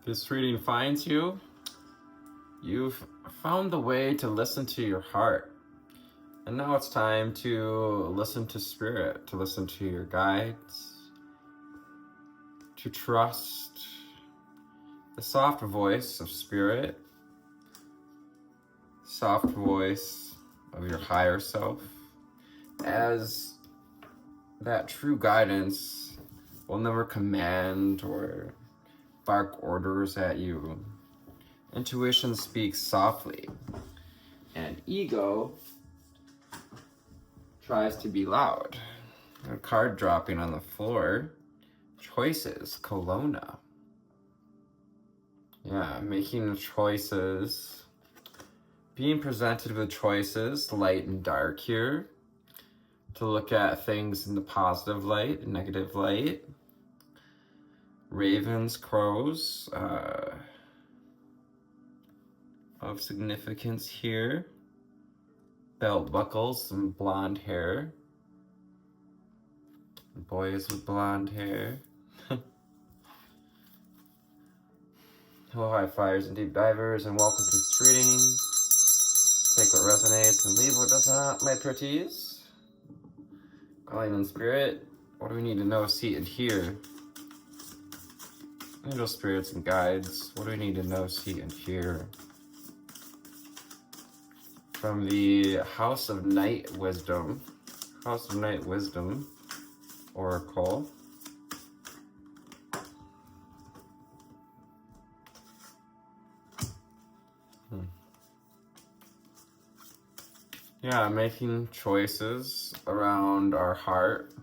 this reading finds you, you've found the way to listen to your heart. And now it's time to listen to spirit, to listen to your guides, to trust the soft voice of spirit, soft voice of your higher self, as that true guidance will never command or bark orders at you. Intuition speaks softly, and ego tries to be loud. A card dropping on the floor. Choices, Kelowna. Yeah, making choices. Being presented with choices, light and dark here. To look at things in the positive light, negative light. Ravens, crows, of significance here. Belt buckles and blonde hair. Boys with blonde hair. Hello, high flyers and deep divers, and welcome to this reading. Take what resonates and leave what does not, my pretties. Calling in spirit, what do we need to know, see, and hear? Angel spirits and guides, what do we need to know, see, and hear? From the House of Night Wisdom Oracle. Yeah, making choices around our heart,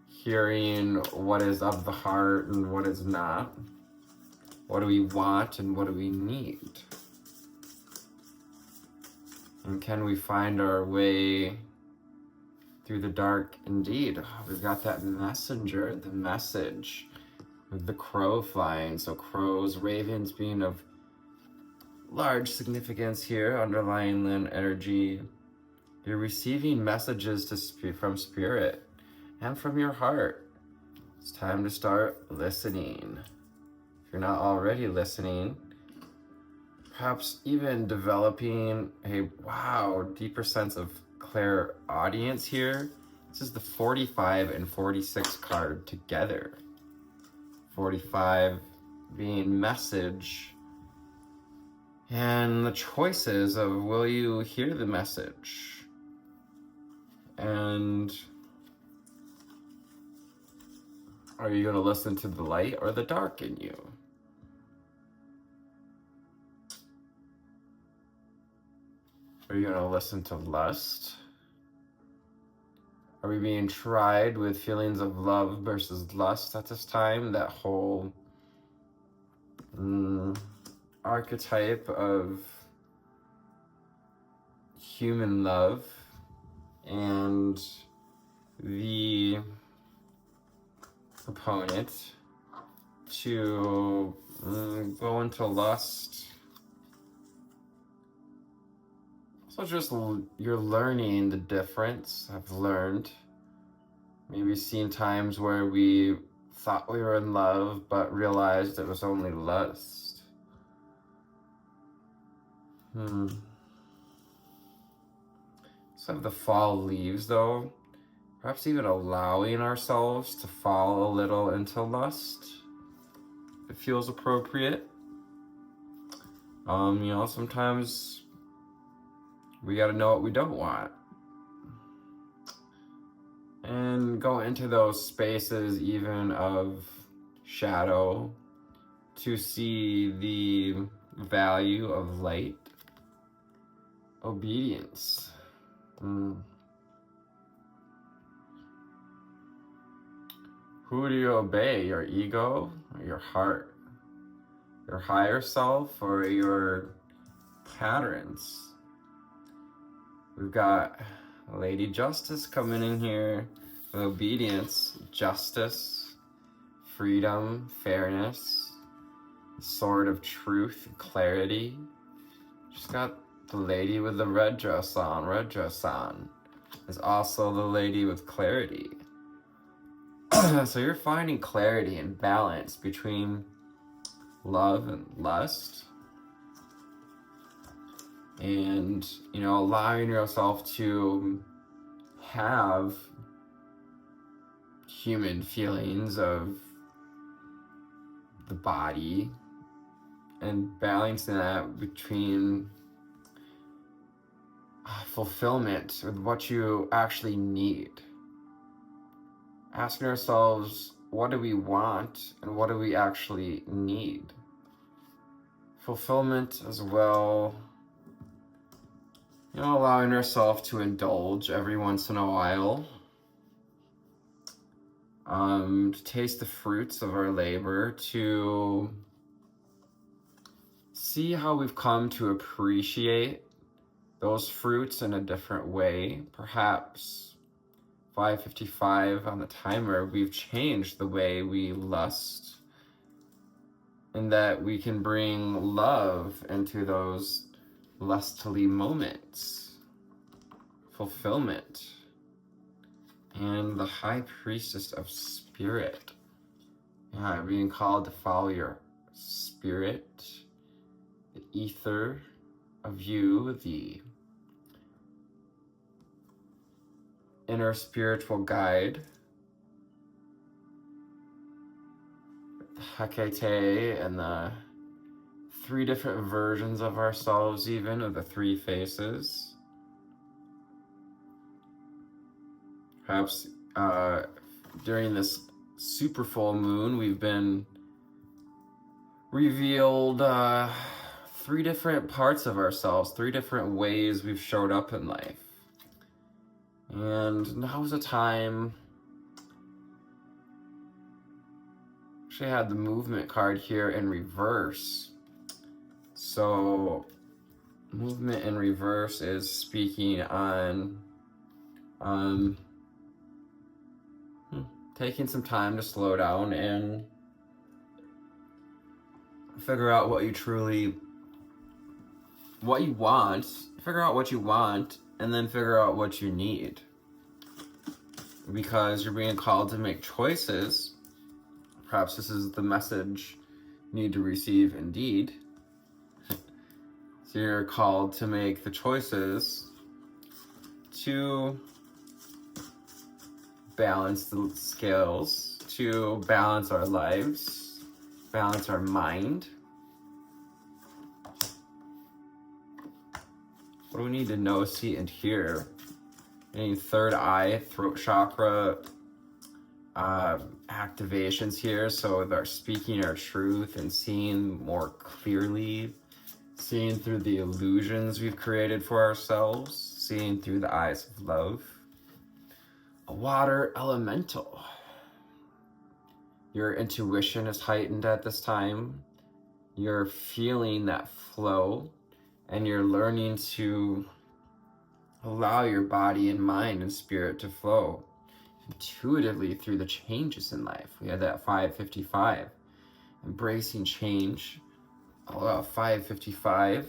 hearing what is of the heart and what is not. What do we want and what do we need? And can we find our way through the dark? Indeed. We've got that messenger, the message, with the crow flying. So crows, ravens being of large significance here, underlying Lin energy. You're receiving messages from spirit and from your heart. It's time to start listening. If you're not already listening, perhaps even developing a deeper sense of clairaudience here. This is the 45 and 46 card together. 45 being message, and the choices of will you hear the message? And are you going to listen to the light or the dark in you? Are you going to listen to lust? Are we being tried with feelings of love versus lust at this time? That whole archetype of human love and the opponent to go into lust. So just you're learning the difference. I've learned. Maybe seen times where we thought we were in love but realized it was only lust. So the fall leaves though. Perhaps even allowing ourselves to fall a little into lust. It feels appropriate. Sometimes we gotta know what we don't want. And go into those spaces even of shadow to see the value of light. Obedience. Who do you obey? Your ego or your heart? Your higher self or your patterns? We've got Lady Justice coming in here with obedience, justice, freedom, fairness, sword of truth, clarity. Just got the lady with the red dress on. Red dress on is also the lady with clarity. So you're finding clarity and balance between love and lust. And, allowing yourself to have human feelings of the body and balancing that between fulfillment with what you actually need. Asking ourselves, what do we want and what do we actually need? Fulfillment as well, allowing ourselves to indulge every once in a while, to taste the fruits of our labor, to see how we've come to appreciate those fruits in a different way. Perhaps 5:55 on the timer, we've changed the way we lust, and that we can bring love into those lustily moments, fulfillment, and the high priestess of spirit. Yeah, being called to follow your spirit, the ether of you, the inner spiritual guide, the Hecate, and the 3 different versions of ourselves, even of the 3 faces. Perhaps during this super full moon, we've been revealed 3 different parts of ourselves, 3 different ways we've showed up in life. And now's the time. Actually, I had the movement card here in reverse. So, movement in reverse is speaking on taking some time to slow down and figure out what you want, and then figure out what you need. Because you're being called to make choices. Perhaps this is the message you need to receive indeed. So you're called to make the choices to balance the scales, to balance our lives, balance our mind. What do we need to know, see, and hear? Any third eye, throat chakra activations here. So with our speaking our truth and seeing more clearly, seeing through the illusions we've created for ourselves, seeing through the eyes of love. A water elemental. Your intuition is heightened at this time. You're feeling that flow, and you're learning to allow your body and mind and spirit to flow intuitively through the changes in life. We had that 5:55, embracing change. 5:55.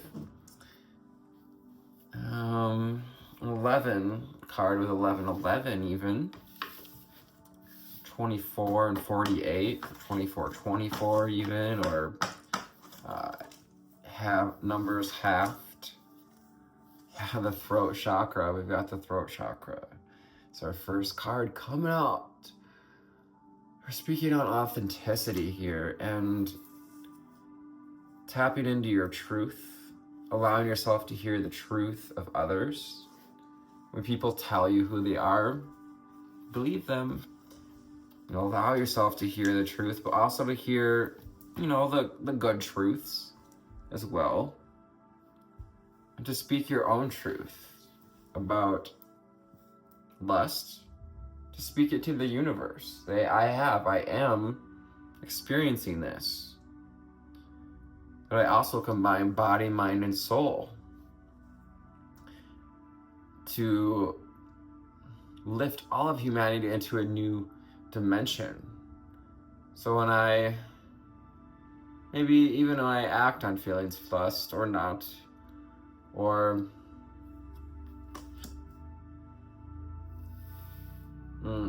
11 card with 11:11 even. 24 and 48, 24 even, or have numbers halved. Yeah, the throat chakra. We've got the throat chakra. It's our first card coming out. We're speaking on authenticity here and tapping into your truth, allowing yourself to hear the truth of others. When people tell you who they are, believe them. Allow yourself to hear the truth, but also to hear, the good truths as well. And to speak your own truth about lust, to speak it to the universe. Say, I am experiencing this. But I also combine body, mind, and soul to lift all of humanity into a new dimension. So when I act on feelings of lust or not, or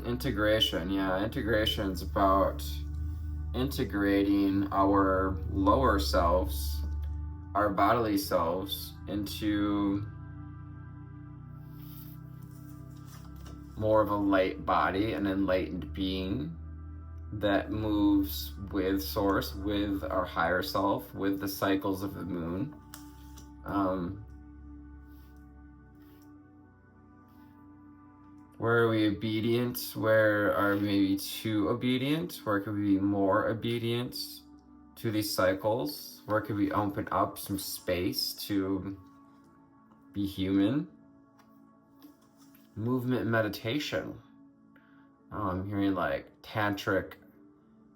integration. Yeah, integration is about integrating our lower selves, our bodily selves, into more of a light body, an enlightened being that moves with source, with our higher self, with the cycles of the moon. Where are we obedient? Where are we maybe too obedient? Where could we be more obedient to these cycles? Where could we open up some space to be human? Movement and meditation. I'm hearing like tantric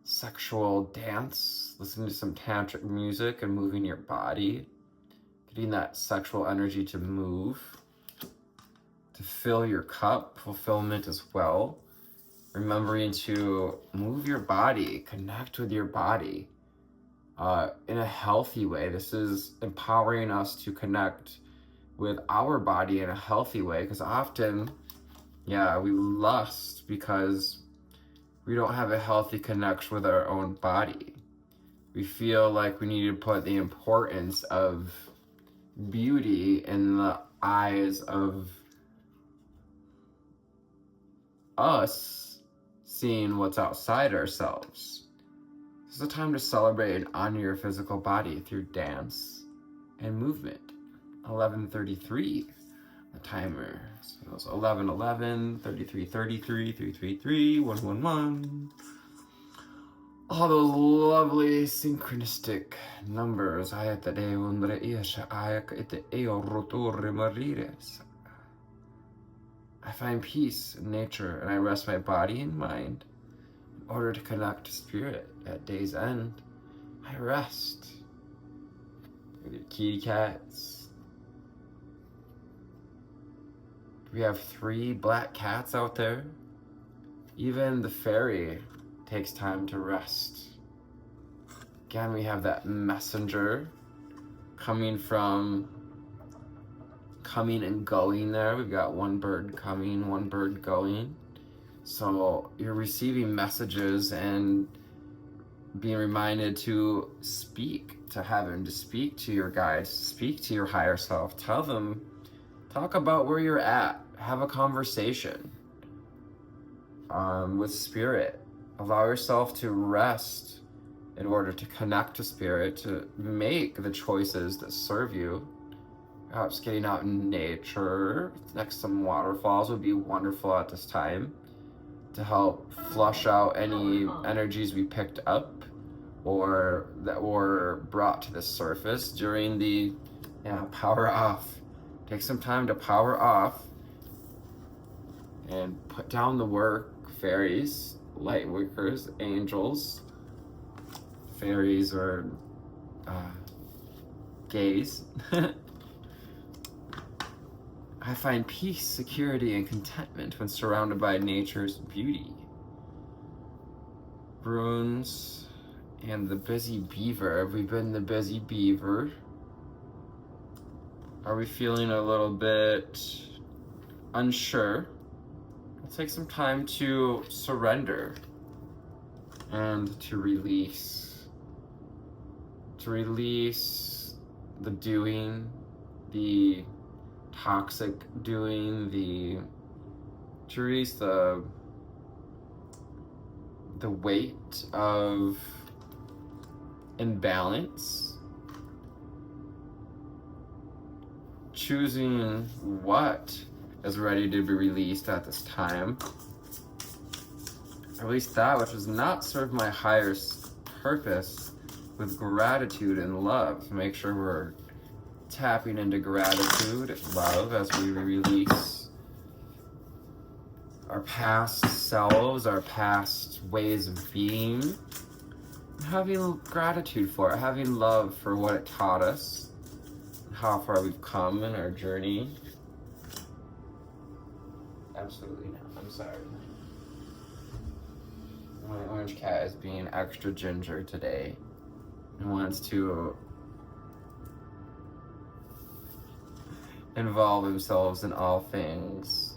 sexual dance, listening to some tantric music and moving your body, getting that sexual energy to move, to fill your cup, fulfillment as well. Remembering to move your body, connect with your body in a healthy way. This is empowering us to connect with our body in a healthy way, because often, we lust because we don't have a healthy connection with our own body. We feel like we need to put the importance of beauty in the eyes of us seeing what's outside ourselves. This is a time to celebrate and honor your physical body through dance and movement. 11:33, the timer. So it's 11:11, 33:33, 333, 111. All those lovely synchronistic numbers. I find peace in nature, and I rest my body and mind in order to connect to spirit. At day's end, I rest. With your kitty cats. We have 3 black cats out there. Even the fairy takes time to rest. Again, we have that messenger coming and going there. We've got one bird coming, one bird going. So you're receiving messages and being reminded to speak to heaven, to speak to your guides, speak to your higher self. Tell them, talk about where you're at. Have a conversation with spirit. Allow yourself to rest in order to connect to spirit, to make the choices that serve you. Perhaps getting out in nature next to some waterfalls would be wonderful at this time to help flush out any energies we picked up or that were brought to the surface during the power off. Take some time to power off and put down the work. Fairies, light workers, angels, fairies or gays. I find peace, security, and contentment when surrounded by nature's beauty. Runes and the busy beaver. Have we been the busy beaver? Are we feeling a little bit unsure? We'll take some time to surrender and to release. To release the doing, the toxic doing, to release the weight of imbalance. Choosing what is ready to be released at this time. Release that which does not serve my higher purpose with gratitude and love. Make sure we're tapping into gratitude and love as we release our past selves, our past ways of being. Having gratitude for it, having love for what it taught us, how far we've come in our journey. Absolutely not. I'm sorry. My orange cat is being extra ginger today and wants to involve themselves in all things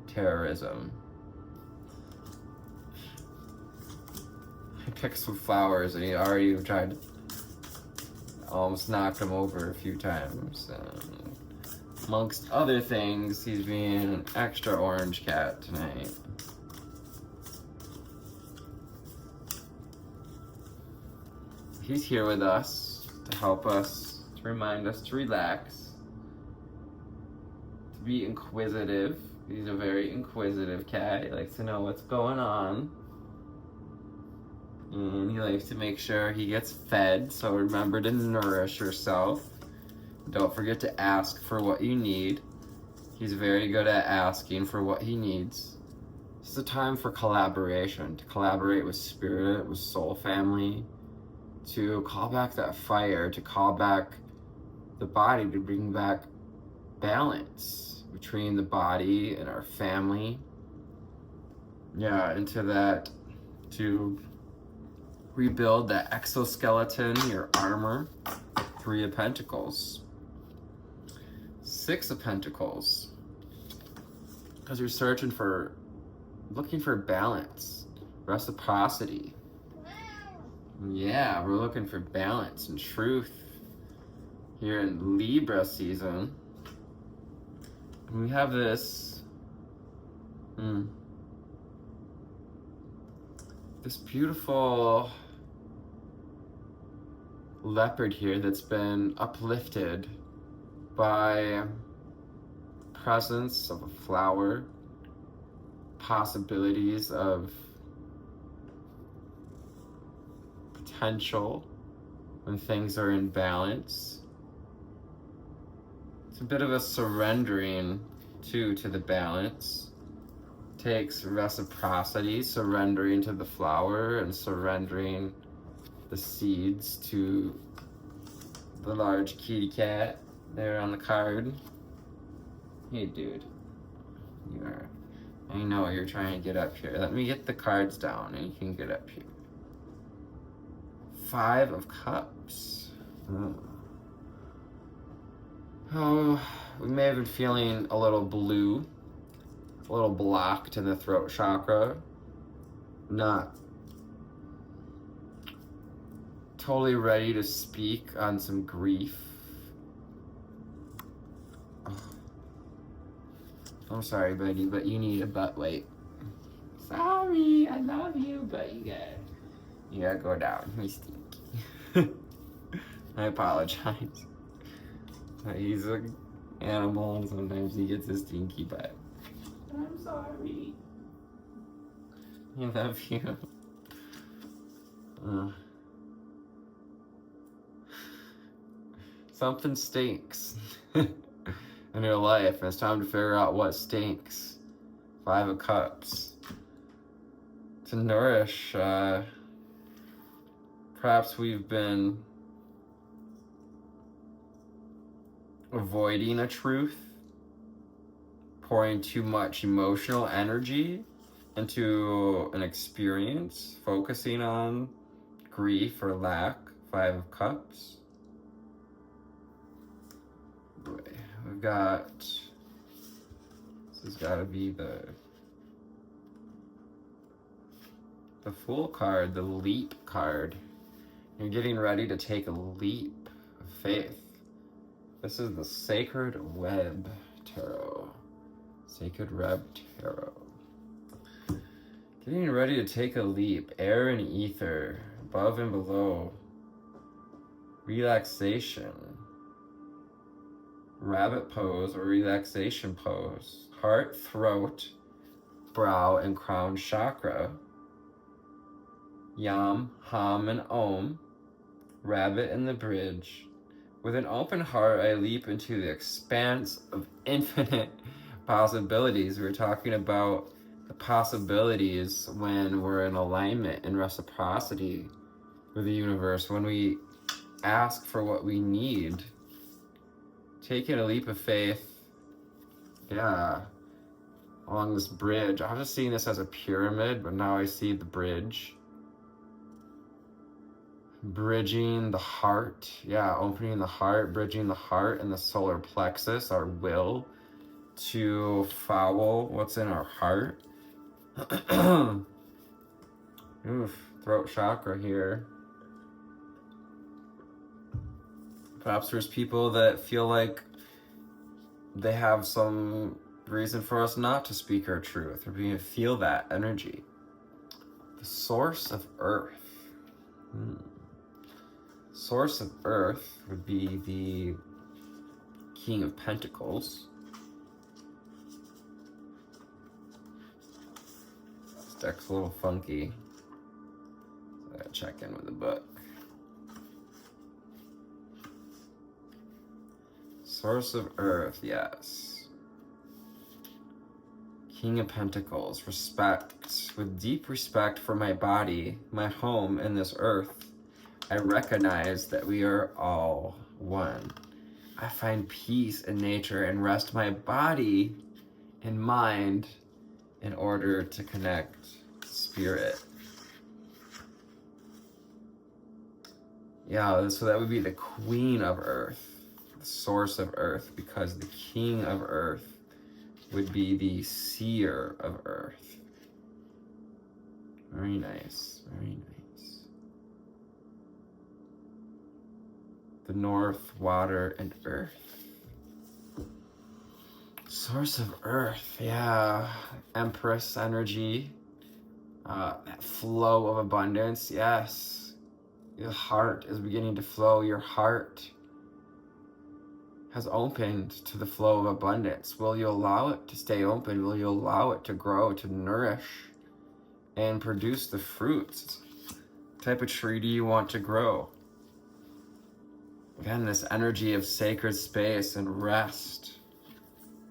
terrorism. pick some flowers, and he already tried to almost knock him over a few times. Amongst other things, he's being an extra orange cat tonight. He's here with us to help us, to remind us to relax, to be inquisitive. He's a very inquisitive cat. He likes to know what's going on. And he likes to make sure he gets fed, so remember to nourish yourself. Don't forget to ask for what you need. He's very good at asking for what he needs. It's a time for collaboration, to collaborate with spirit, with soul family, to call back that fire, to call back the body, to bring back balance between the body and our family. Yeah, into that, to rebuild that exoskeleton, your armor. 3 of Pentacles. 6 of Pentacles. Because you're searching for, looking for balance, reciprocity. Yeah, we're looking for balance and truth here in Libra season. And we have this, this beautiful leopard here that's been uplifted by presence of a flower, possibilities of potential when things are in balance. It's a bit of a surrendering too to the balance. Takes reciprocity, surrendering to the flower and surrendering the seeds to the large kitty cat there on the card. Hey dude, I know you're trying to get up here. Let me get the cards down and you can get up here. 5 of Cups. Oh, we may have been feeling a little blue, a little blocked in the throat chakra. Not totally ready to speak on some grief. Oh. I'm sorry, buddy, but you need a butt weight. Sorry, I love you, but you gotta go down. He's stinky. I apologize. He's an animal and sometimes he gets a stinky butt. I'm sorry. I love you. Something stinks in your life, and it's time to figure out what stinks. 5 of Cups. To nourish, perhaps we've been avoiding a truth, pouring too much emotional energy into an experience, focusing on grief or lack. 5 of Cups. We've got, this has got to be the Fool card, the Leap card. You're getting ready to take a leap of faith. This is the Sacred Web Tarot. Sacred Web Tarot. Getting ready to take a leap. Air and ether. Above and below. Relaxation. Rabbit pose or relaxation pose. Heart, throat, brow, and crown chakra. Yam, Ham, and Om. Rabbit in the bridge. With an open heart, I leap into the expanse of infinite possibilities. We're talking about the possibilities when we're in alignment and reciprocity with the universe. When we ask for what we need, taking a leap of faith, along this bridge. I was just seeing this as a pyramid, but now I see the bridge. Bridging the heart, opening the heart, bridging the heart and the solar plexus, our will, to follow what's in our heart. throat chakra here. Perhaps there's people that feel like they have some reason for us not to speak our truth, or we feel that energy. The source of earth. Source of earth would be the King of Pentacles. This deck's a little funky, so I gotta check in with the book. Source of earth, yes. King of Pentacles, respect. With deep respect for my body, my home, and this earth, I recognize that we are all one. I find peace in nature and rest my body and mind in order to connect spirit. Yeah, so that would be the Queen of Earth, the source of Earth, because the King of Earth would be the seer of Earth. Very nice, very nice. The North, water, and Earth. Source of Earth, yeah. Empress energy. That flow of abundance, yes. Your heart is beginning to flow. Your heart has opened to the flow of abundance. Will you allow it to stay open? Will you allow it to grow, to nourish, and produce the fruits? What type of tree do you want to grow? Again, this energy of sacred space and rest.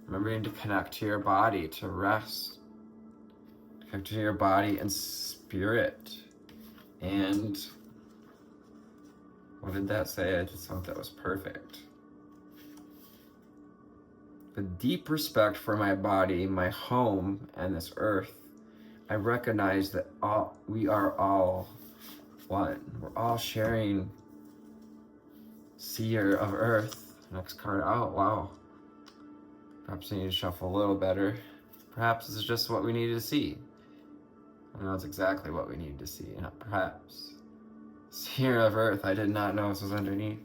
Remembering to connect to your body, to rest. Connect to your body and spirit. And what did that say? I just thought that was perfect. With deep respect for my body, my home, and this earth, I recognize that we are all one. We're all sharing Seer of Earth. Next card out. Wow. Perhaps I need to shuffle a little better. Perhaps this is just what we needed to see. I know it's exactly what we needed to see. Not perhaps. Seer of Earth. I did not know this was underneath.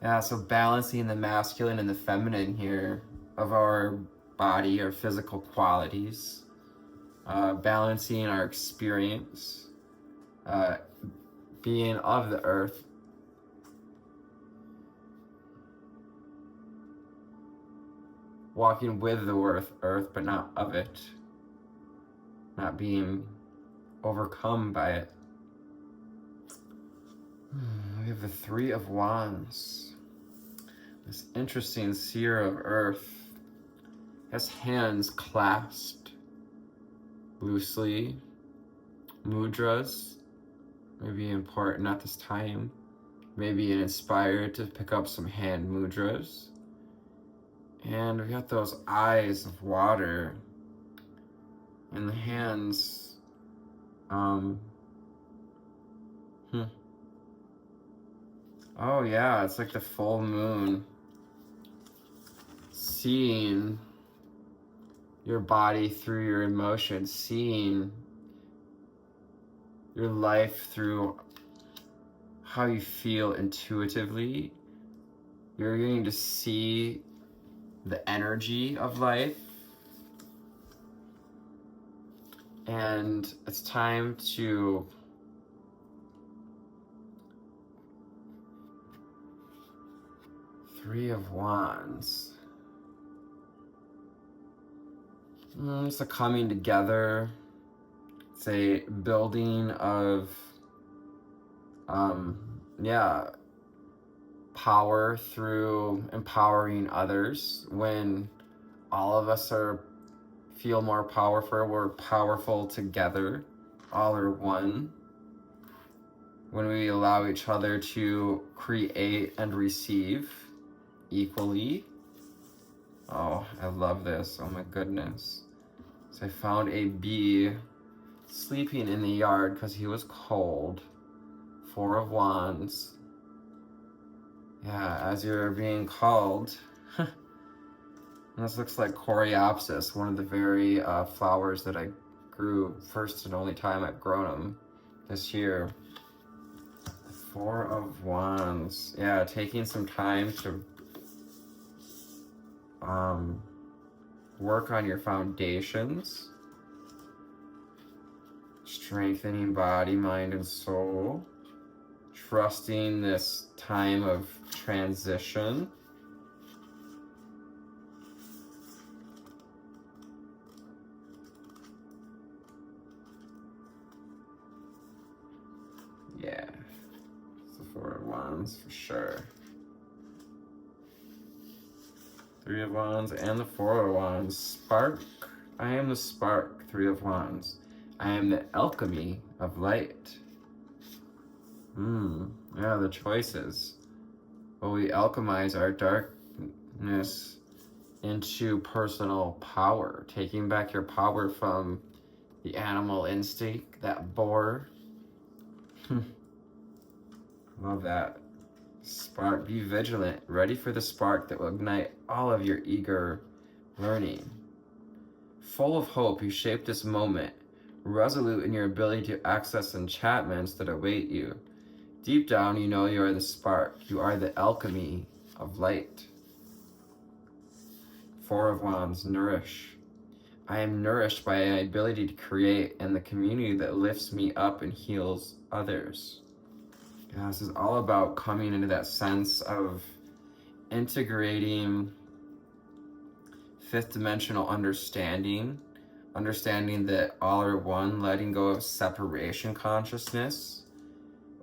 Yeah, so balancing the masculine and the feminine here of our body, our physical qualities. Balancing our experience. Being of the earth. Walking with the earth, but not of it. Not being overcome by it. We have the Three of Wands. This interesting seer of earth has hands clasped loosely. Mudras may be important at this time. Maybe inspired to pick up some hand mudras. And we got those eyes of water. And the hands, oh yeah, it's like the full moon. Seeing your body through your emotions, seeing your life through how you feel intuitively. You're going to see the energy of life. And it's time to Three of Wands. It's a coming together. It's a building of, power through empowering others. When all of us feel more powerful, we're powerful together. All are one. When we allow each other to create and receive equally. Oh, I love this. Oh my goodness. So I found a bee sleeping in the yard because he was cold. Four of Wands. Yeah, as you're being called. This looks like Coreopsis, one of the very flowers that I grew, first and only time I've grown them. this year. The Four of Wands. Yeah, taking some time to work on your foundations. Strengthening body, mind, and soul. Trusting this time of transition. Yeah, it's the Four of Wands for sure. Three of Wands and the Four of Wands. Spark. I am the spark. Three of Wands. I am the alchemy of light. Yeah, the choices. Well, we alchemize our darkness into personal power, taking back your power from the animal instinct, that boar. Love that. Spark, be vigilant, ready for the spark that will ignite all of your eager learning. Full of hope, you shape this moment, resolute in your ability to access enchantments that await you. Deep down, you know you are the spark. You are the alchemy of light. Four of Wands, nourish. I am nourished by my ability to create and the community that lifts me up and heals others. Yeah, this is all about coming into that sense of integrating fifth dimensional understanding that all are one, letting go of separation consciousness,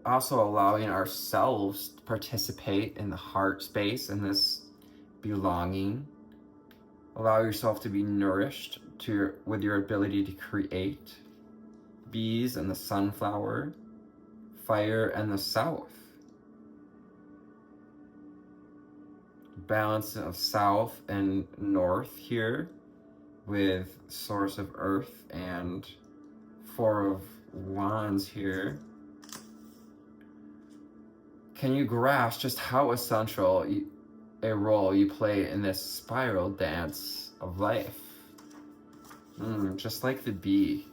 also allowing ourselves to participate in the heart space and this belonging. Allow yourself to be nourished with your ability to create. Bees and the sunflower, fire and the south. Balance of south and north here with source of earth and Four of Wands here. Can you grasp just how essential a role you play in this spiral dance of life? Just like the bee,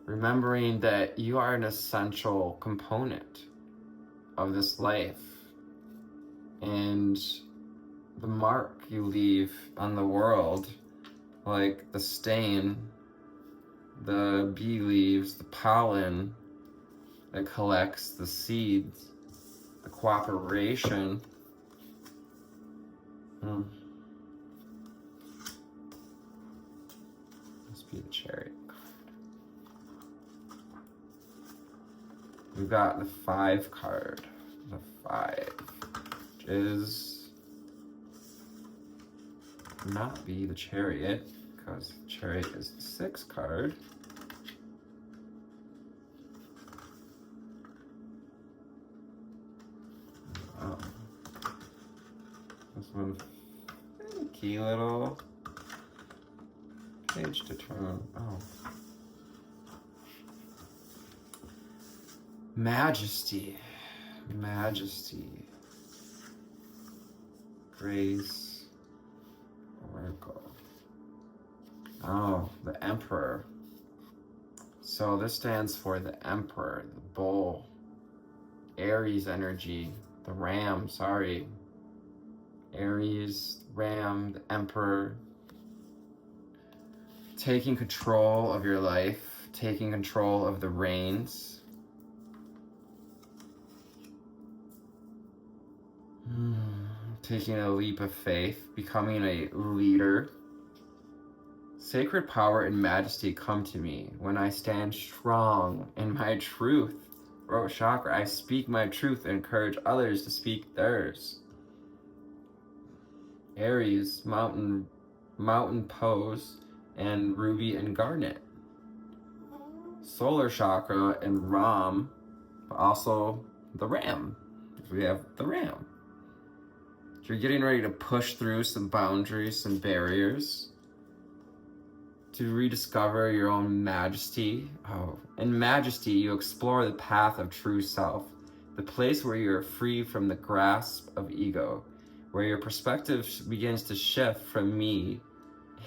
remembering that you are an essential component of this life, and the mark you leave on the world, like the stain the bee leaves, the pollen that collects the seeds, the cooperation. Must be the Chariot card. We've got the 5 card. The 5, which is not be the Chariot, because the Chariot is the 6 card. Oh. This one, key little page to turn. Oh. Majesty. Majesty. Grace. Oracle. Oh, the Emperor. So this stands for the Emperor, the bull, Aries energy, the ram, sorry. Aries, ram, the Emperor. Taking control of your life, taking control of the reins. Taking a leap of faith, becoming a leader. Sacred power and majesty come to me when I stand strong in my truth. Throat chakra, I speak my truth and encourage others to speak theirs. Aries, mountain pose, and ruby and garnet. Solar chakra and Ram, but also the ram. We have the ram. You're getting ready to push through some boundaries, some barriers, to rediscover your own majesty. In majesty, you explore the path of true self, the place where you're free from the grasp of ego, where your perspective begins to shift from me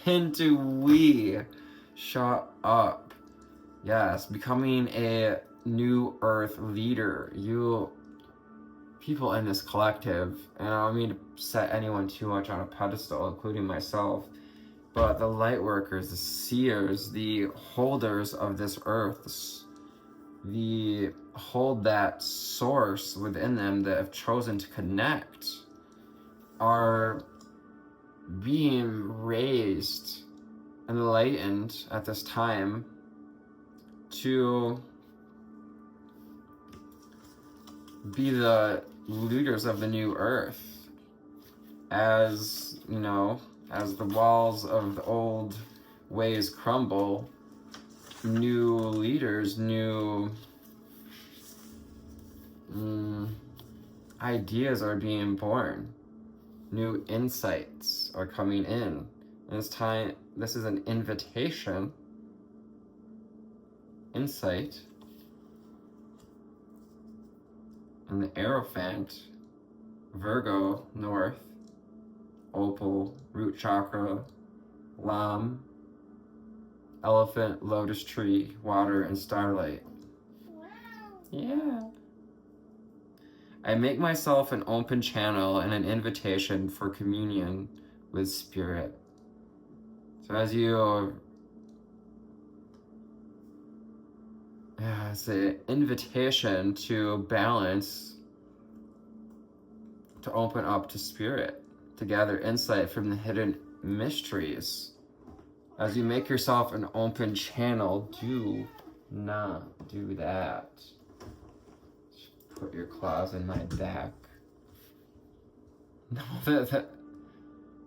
into we. Shut up. Yes, becoming a new earth leader. You people in this collective, and I don't mean to set anyone too much on a pedestal, including myself, but the light workers, the seers, the holders of this earth, the hold that source within them that have chosen to connect, are being raised and enlightened at this time to be the leaders of the new earth. As you know, as the walls of the old ways crumble, new leaders, new ideas are being born. New insights are coming in. And it's time, this is an invitation, insight, and the Aerophant, Virgo, North, Opal, Root Chakra, Lam, Elephant, Lotus Tree, Water, and Starlight. Wow. Yeah. I make myself an open channel and an invitation for communion with Spirit. So as you, it's an invitation to balance, to open up to Spirit, to gather insight from the hidden mysteries. As you make yourself an open channel, do not do that. Put your claws in my back. No,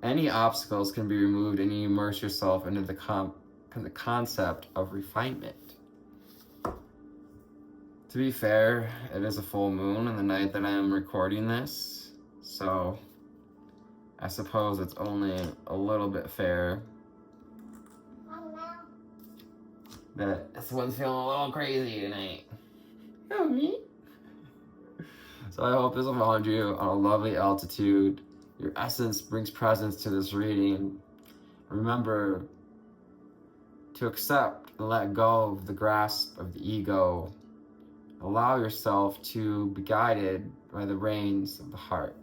any obstacles can be removed, and you immerse yourself into the concept of refinement. To be fair, it is a full moon on the night that I am recording this, so I suppose it's only a little bit fair that this one's feeling a little crazy tonight. Oh, me? So I hope this will find you on a lovely altitude. Your essence brings presence to this reading. Remember to accept and let go of the grasp of the ego. Allow yourself to be guided by the reins of the heart.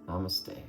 Namaste.